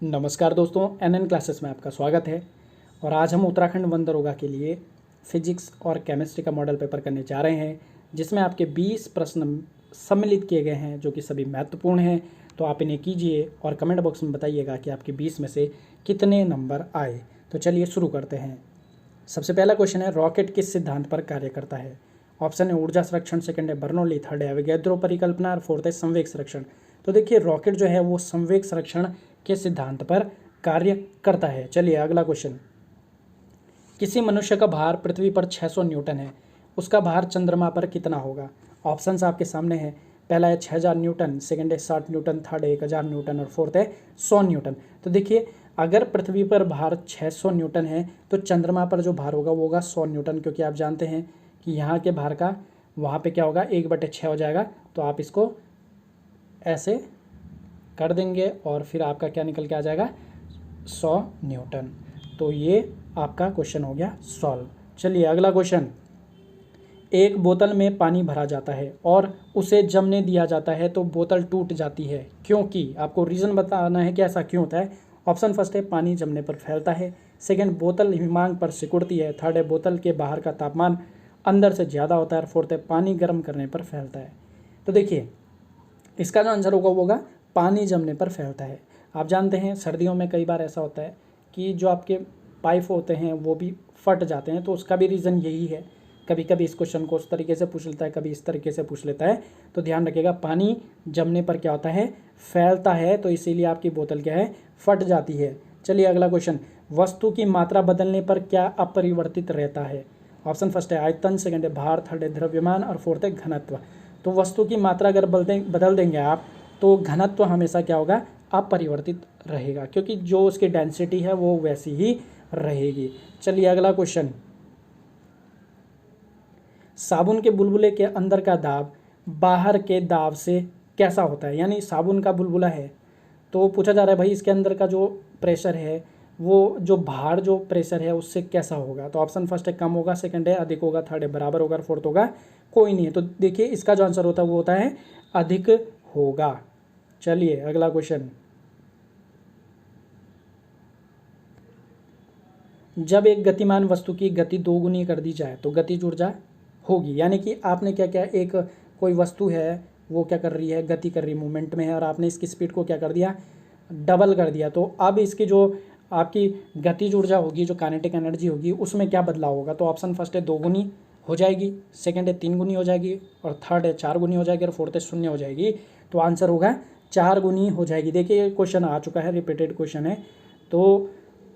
नमस्कार दोस्तों, NN classes में आपका स्वागत है। और आज हम उत्तराखंड वन दरोगा के लिए फिजिक्स और केमिस्ट्री का मॉडल पेपर करने जा रहे हैं, जिसमें आपके 20 प्रश्न सम्मिलित किए गए हैं जो कि सभी महत्वपूर्ण हैं। तो आप इन्हें कीजिए और कमेंट बॉक्स में बताइएगा कि आपके 20 में से कितने नंबर आए। तो चलिए शुरू करते हैं। सबसे पहला क्वेश्चन है, रॉकेट किस सिद्धांत पर कार्य करता है? ऑप्शन है ऊर्जा संरक्षण, सेकंड है बर्नौली, थर्ड है अवोगैड्रो परिकल्पना और फोर्थ है संवेग संरक्षण। तो देखिए, रॉकेट जो है वो संवेग संरक्षण के सिद्धांत पर कार्य करता है। चलिए अगला क्वेश्चन, किसी मनुष्य का भार पृथ्वी पर 600 न्यूटन है, उसका भार चंद्रमा पर कितना होगा? ऑप्शंस आपके सामने हैं। पहला है 6000 न्यूटन, सेकंड है 60 न्यूटन, थर्ड है 1000 न्यूटन और फोर्थ है 100 न्यूटन। तो देखिए, अगर पृथ्वी पर भार 600 न्यूटन है तो चंद्रमा पर जो भार होगा वो होगा 100 न्यूटन, क्योंकि आप जानते हैं कि यहाँ के भार का वहाँ पे क्या होगा, 1/6 हो जाएगा। तो आप इसको ऐसे कर देंगे और फिर आपका क्या निकल के आ जाएगा, 100 न्यूटन। तो ये आपका क्वेश्चन हो गया सॉल्व। चलिए अगला क्वेश्चन, एक बोतल में पानी भरा जाता है और उसे जमने दिया जाता है तो बोतल टूट जाती है, क्योंकि आपको रीज़न बताना है कि ऐसा क्यों होता है। ऑप्शन फर्स्ट है पानी जमने पर फैलता है, सेकंड बोतल हिमांक पर सिकुड़ती है, थर्ड है बोतल के बाहर का तापमान अंदर से ज़्यादा होता है और फोर्थ है पानी गर्म करने पर फैलता है। तो देखिए, इसका जो आंसर होगा वो होगा पानी जमने पर फैलता है। आप जानते हैं सर्दियों में कई बार ऐसा होता है कि जो आपके पाइप होते हैं वो भी फट जाते हैं, तो उसका भी रीज़न यही है। कभी कभी इस क्वेश्चन को उस तरीके से पूछ लेता है, कभी इस तरीके से पूछ लेता है। तो ध्यान रखिएगा, पानी जमने पर क्या होता है, फैलता है, तो इसीलिए आपकी बोतल क्या है, फट जाती है। चलिए अगला क्वेश्चन, वस्तु की मात्रा बदलने पर क्या अपरिवर्तित रहता है? ऑप्शन फर्स्ट है आयतन, सेकंड है भार, थर्ड है द्रव्यमान और फोर्थ है घनत्व। तो वस्तु की मात्रा अगर बदल देंगे आप तो घनत्व हमेशा क्या होगा, अपरिवर्तित रहेगा, क्योंकि जो उसकी डेंसिटी है वो वैसी ही रहेगी। चलिए अगला क्वेश्चन, साबुन के बुलबुले के अंदर का दाब बाहर के दाब से कैसा होता है? यानी साबुन का बुलबुला है तो पूछा जा रहा है भाई इसके अंदर का जो प्रेशर है वो जो बाहर जो प्रेशर है उससे कैसा होगा? तो ऑप्शन फर्स्ट है कम होगा, सेकंड है अधिक होगा, थर्ड है बराबर होगा और फोर्थ होगा कोई नहीं है। तो देखिए, इसका जो आंसर होता है वो होता है अधिक होगा। चलिए अगला क्वेश्चन, जब एक गतिमान वस्तु की गति दोगुनी कर दी जाए तो गतिज ऊर्जा होगी। यानी कि आपने क्या क्या, एक कोई वस्तु है वो क्या कर रही है, गति कर रही, मूवमेंट में है, और आपने इसकी स्पीड को क्या कर दिया, डबल कर दिया। तो अब इसकी जो आपकी गतिज ऊर्जा होगी, जो काइनेटिक एनर्जी होगी, उसमें क्या बदलाव होगा? तो ऑप्शन फर्स्ट है 2 गुनी हो जाएगी, सेकंड है 3 गुनी हो जाएगी और थर्ड है 4 गुनी हो जाएगी और फोर्थ है 0 हो जाएगी। तो आंसर होगा 4 गुनी हो जाएगी। देखिए, ये क्वेश्चन आ चुका है, रिपीटेड क्वेश्चन है। तो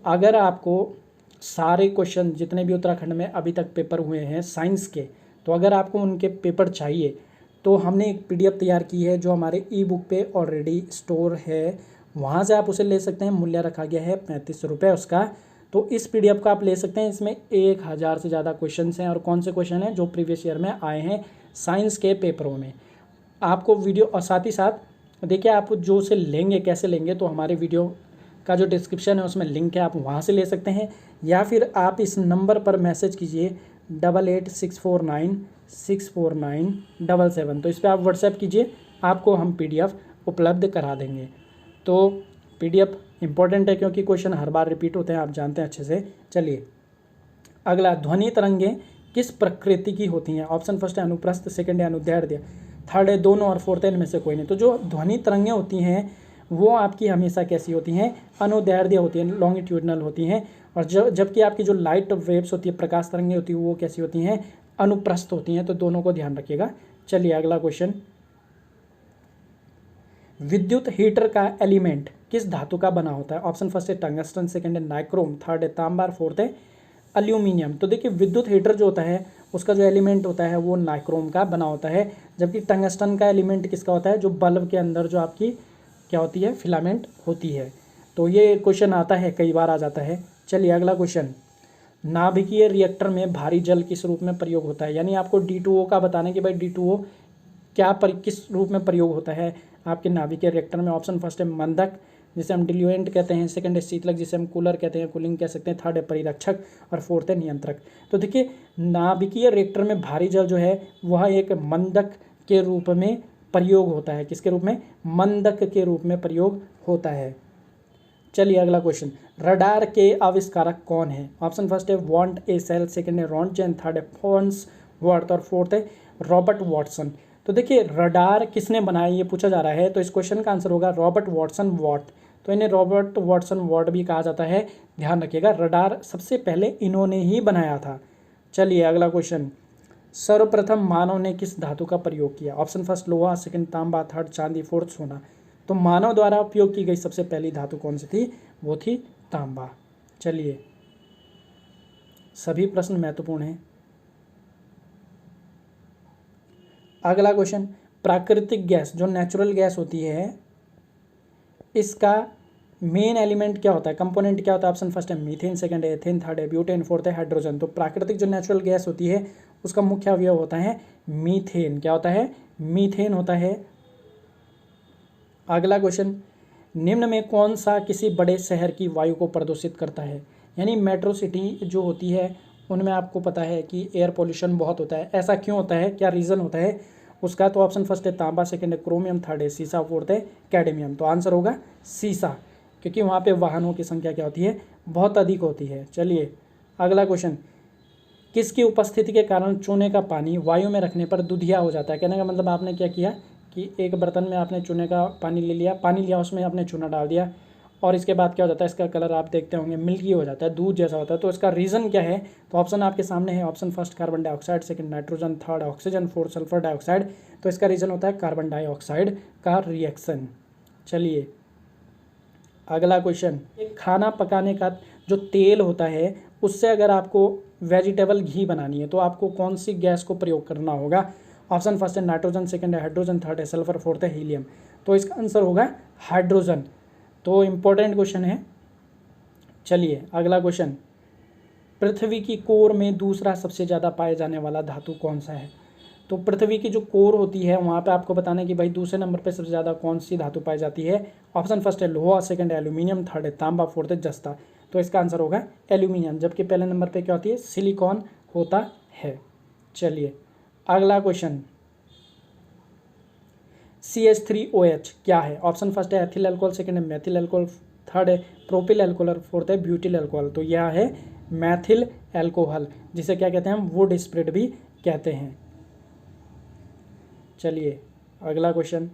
अगर आपको सारे क्वेश्चन जितने भी उत्तराखंड में अभी तक पेपर हुए हैं साइंस के, तो अगर आपको उनके पेपर चाहिए तो हमने एक PDF तैयार की है जो हमारे ई बुक पे ऑलरेडी स्टोर है, वहाँ से आप उसे ले सकते हैं। मूल्य रखा गया है 35 रुपये उसका। तो इस PDF को आप ले सकते हैं। इसमें 1000 से ज़्यादा क्वेश्चन हैं। और कौन से क्वेश्चन हैं? जो प्रीवियस ईयर में आए हैं साइंस के पेपरों में। आपको वीडियो, और साथ ही साथ देखिए, आप जो उसे लेंगे, कैसे लेंगे, तो हमारे वीडियो का जो डिस्क्रिप्शन है उसमें लिंक है, आप वहाँ से ले सकते हैं, या फिर आप इस नंबर पर मैसेज कीजिए 8864964977। तो इस पर आप व्हाट्सएप कीजिए, आपको हम PDF उपलब्ध करा देंगे। तो PDF इंपॉर्टेंट है क्योंकि क्वेश्चन हर बार रिपीट होते हैं, आप जानते हैं अच्छे से। चलिए अगला, ध्वनि तरंगें किस प्रकृति की होती हैं? ऑप्शन फर्स्ट है अनुप्रस्थ, सेकंड है अनुदैर्ध्य, थर्ड है दोनों और फोर्थ है इनमें से कोई नहीं। तो जो ध्वनि तरंगें होती हैं वो आपकी हमेशा कैसी होती हैं, अनुदैर्ध्य होती हैं, लॉन्गिट्यूडनल होती हैं। और जबकि आपकी जो लाइट वेव्स होती है, प्रकाश तरंगें होती है, वो कैसी होती हैं, अनुप्रस्थ होती हैं। तो दोनों को ध्यान रखिएगा। चलिए अगला क्वेश्चन, विद्युत हीटर का एलिमेंट किस धातु का बना होता है? ऑप्शन फर्स्ट है टंगस्टन, सेकंड है नाइक्रोम, थर्ड है तांबा, फोर्थ है एल्यूमिनियम। तो देखिए, विद्युत हीटर जो होता है उसका जो एलिमेंट होता है वो नाइक्रोम का बना होता है, जबकि टंगस्टन का एलिमेंट किसका होता है, जो बल्ब के अंदर जो आपकी क्या होती है, फिलामेंट होती है। तो ये क्वेश्चन आता है, कई बार आ जाता है। चलिए अगला क्वेश्चन, नाभिकीय रिएक्टर में भारी जल किस रूप में प्रयोग होता है? यानी आपको D2O का बताना है कि भाई D2O किस रूप में प्रयोग होता है आपके नाभिकीय रिएक्टर में। ऑप्शन फर्स्ट है मंदक, जिसे हम डिल्यूएंट कहते हैं, सेकंड है शीतलक, जिसे हम कूलर कहते हैं, कूलिंग कह सकते हैं, थर्ड है परिरक्षक और फोर्थ है नियंत्रक। तो देखिए, नाभिकीय रिएक्टर में भारी जल जो है वह एक मंदक के रूप में प्रयोग होता है। किसके रूप में? मंदक के रूप में प्रयोग होता है। चलिए अगला क्वेश्चन, रडार के आविष्कारक कौन है? ऑप्शन फर्स्ट है वॉन्ट एसेल, सेकंड है रॉन्टजेन, थर्ड है फोन्स वर्थ और फोर्थ है रॉबर्ट वॉटसन। तो देखिए रडार किसने बनाया ये पूछा जा रहा है, तो इस क्वेश्चन का आंसर होगा रॉबर्ट वॉटसन वॉट। तो इन्हें रॉबर्ट वॉटसन वॉट भी कहा जाता है, ध्यान रखिएगा। रडार सबसे पहले इन्होंने ही बनाया था। चलिए अगला क्वेश्चन, सर्वप्रथम मानव ने किस धातु का प्रयोग किया? ऑप्शन फर्स्ट लोहा, सेकंड तांबा, थर्ड चांदी, फोर्थ सोना। तो मानव द्वारा उपयोग की गई सबसे पहली धातु कौन सी थी? वो थी तांबा। चलिए सभी प्रश्न महत्वपूर्ण हैं। अगला क्वेश्चन, प्राकृतिक गैस जो नेचुरल गैस होती है इसका मेन एलिमेंट क्या होता है, कंपोनेंट क्या होता है? ऑप्शन फर्स्ट है मीथेन, सेकंड है एथेन, थर्ड है ब्यूटेन, फोर्थ है हाइड्रोजन। तो प्राकृतिक जो नेचुरल गैस होती है उसका मुख्य अवयव होता है मीथेन। क्या होता है? मीथेन होता है। अगला क्वेश्चन, निम्न में कौन सा किसी बड़े शहर की वायु को प्रदूषित करता है? यानी मेट्रो सिटी जो होती है उनमें आपको पता है कि एयर पोल्यूशन बहुत होता है। ऐसा क्यों होता है, क्या रीज़न होता है उसका? तो ऑप्शन फर्स्ट है तांबा, सेकंड है क्रोमियम, थर्ड है सीसा, फोर्थ है कैडमियम। तो आंसर होगा सीसा, क्योंकि वहाँ पे वाहनों की संख्या क्या होती है? बहुत अधिक होती है। चलिए अगला क्वेश्चन, किसकी उपस्थिति के कारण चूने का पानी वायु में रखने पर दुधिया हो जाता है? कहने का मतलब आपने क्या किया कि एक बर्तन में आपने चूने का पानी लिया, उसमें आपने चूना डाल दिया और इसके बाद क्या हो जाता है, इसका कलर आप देखते होंगे मिल्की हो जाता है, दूध जैसा होता है। तो इसका रीज़न क्या है? तो ऑप्शन आपके सामने है। Option first carbon dioxide, second nitrogen, third oxygen, fourth sulphur dioxide. तो इसका रीज़न होता है कार्बन डाइऑक्साइड का रिएक्शन। चलिए अगला क्वेश्चन, एक खाना पकाने का जो तेल होता है उससे अगर आपको वेजिटेबल घी बनानी है तो आपको कौन सी गैस को प्रयोग करना होगा? ऑप्शन फर्स्ट है नाइट्रोजन, सेकंड है हाइड्रोजन, थर्ड है सल्फर, फोर्थ है हीलियम। तो इसका आंसर होगा हाइड्रोजन। तो इम्पोर्टेंट क्वेश्चन है। चलिए अगला क्वेश्चन, पृथ्वी की कोर में दूसरा सबसे ज़्यादा पाए जाने वाला धातु कौन सा है? तो पृथ्वी की जो कोर होती है वहाँ पे आपको बताना है कि भाई दूसरे नंबर पे सबसे ज़्यादा कौन सी धातु पाई जाती है। ऑप्शन फर्स्ट है लोहा, सेकंड है एल्यूमिनियम, थर्ड है तांबा, फोर्थ है जस्ता। तो इसका आंसर होगा एल्यूमिनियम, जबकि पहले नंबर पे क्या होती है? सिलिकॉन होता है। चलिए अगला क्वेश्चन, CH3OH क्या है? ऑप्शन फर्स्ट है एथिल अल्कोहल, सेकंड है मेथिल अल्कोहल, थर्ड है प्रोपिल अल्कोहल और फोर्थ है ब्यूटिल अल्कोहल। तो यह है मैथिल अल्कोहल, जिसे क्या कहते हैं हम? वुड स्प्रिट भी कहते हैं। चलिए अगला क्वेश्चन,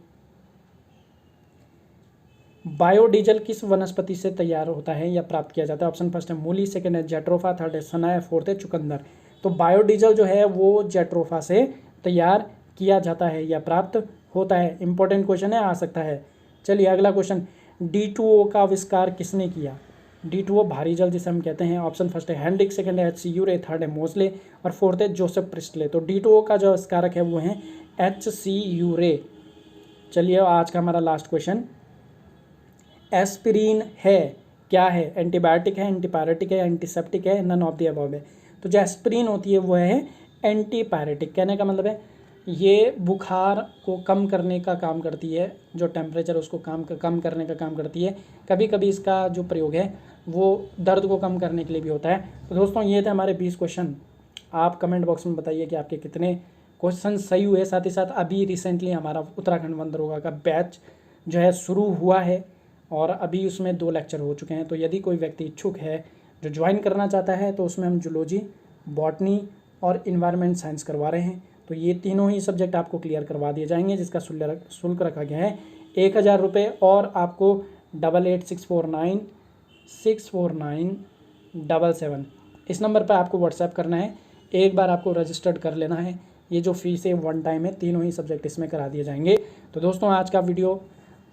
बायोडीजल किस वनस्पति से तैयार होता है या प्राप्त किया जाता है? ऑप्शन फर्स्ट है मूली, सेकंड है जेट्रोफा, थर्ड है सनाया, फोर्थ है चुकंदर। तो बायोडीजल जो है वो जेट्रोफा से तैयार किया जाता है या प्राप्त होता है। इंपॉर्टेंट क्वेश्चन है, आ सकता है। चलिए अगला क्वेश्चन, D2O का आविष्कार किसने किया? D2O भारी जल जिसे हम कहते हैं। ऑप्शन फर्स्ट है हेनरिक, सेकंड है HC यूरे, थर्ड है मोस्ले और फोर्थ है जोसेफ प्रिस्टले। तो D2O का जो आविष्कारक है वो है HC यूरे। चलिए आज का हमारा लास्ट क्वेश्चन, एस्पिरिन है क्या है? एंटीबायोटिक है, एंटीपायरेटिक है, एंटीसेप्टिक है, नन ऑफ द अबव है। तो जो एस्पिरिन होती है वो है एंटीपायरेटिक। कहने का मतलब है ये बुखार को कम करने का काम करती है, जो टेम्परेचर उसको कम करने का काम करती है। कभी कभी इसका जो प्रयोग है वो दर्द को कम करने के लिए भी होता है। तो दोस्तों ये थे हमारे 20 क्वेश्चन। आप कमेंट बॉक्स में बताइए कि आपके कितने क्वेश्चन सही हुए। साथ ही साथ अभी रिसेंटली हमारा उत्तराखंड वन दरोगा का बैच जो है शुरू हुआ है और अभी उसमें 2 लेक्चर हो चुके हैं। तो यदि कोई व्यक्ति इच्छुक है जो ज्वाइन करना चाहता है तो उसमें हम जूलॉजी, बॉटनी और इन्वायरमेंट साइंस करवा रहे हैं। तो ये तीनों ही सब्जेक्ट आपको क्लियर करवा दिए जाएंगे, जिसका शुल्क रखा गया है 1000 रुपये और आपको 8864964977 इस नंबर पर आपको व्हाट्सएप करना है। एक बार आपको रजिस्टर्ड कर लेना है। ये जो फीस है 1 टाइम है, तीनों ही सब्जेक्ट इसमें करा दिए जाएंगे। तो दोस्तों आज का वीडियो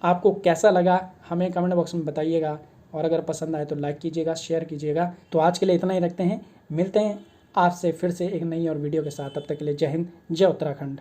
आपको कैसा लगा हमें कमेंट बॉक्स में बताइएगा और अगर पसंद आए तो लाइक कीजिएगा, शेयर कीजिएगा। तो आज के लिए इतना ही रखते हैं, मिलते हैं आपसे फिर से एक नई और वीडियो के साथ। तब तक के लिए जय हिंद, जय उत्तराखंड।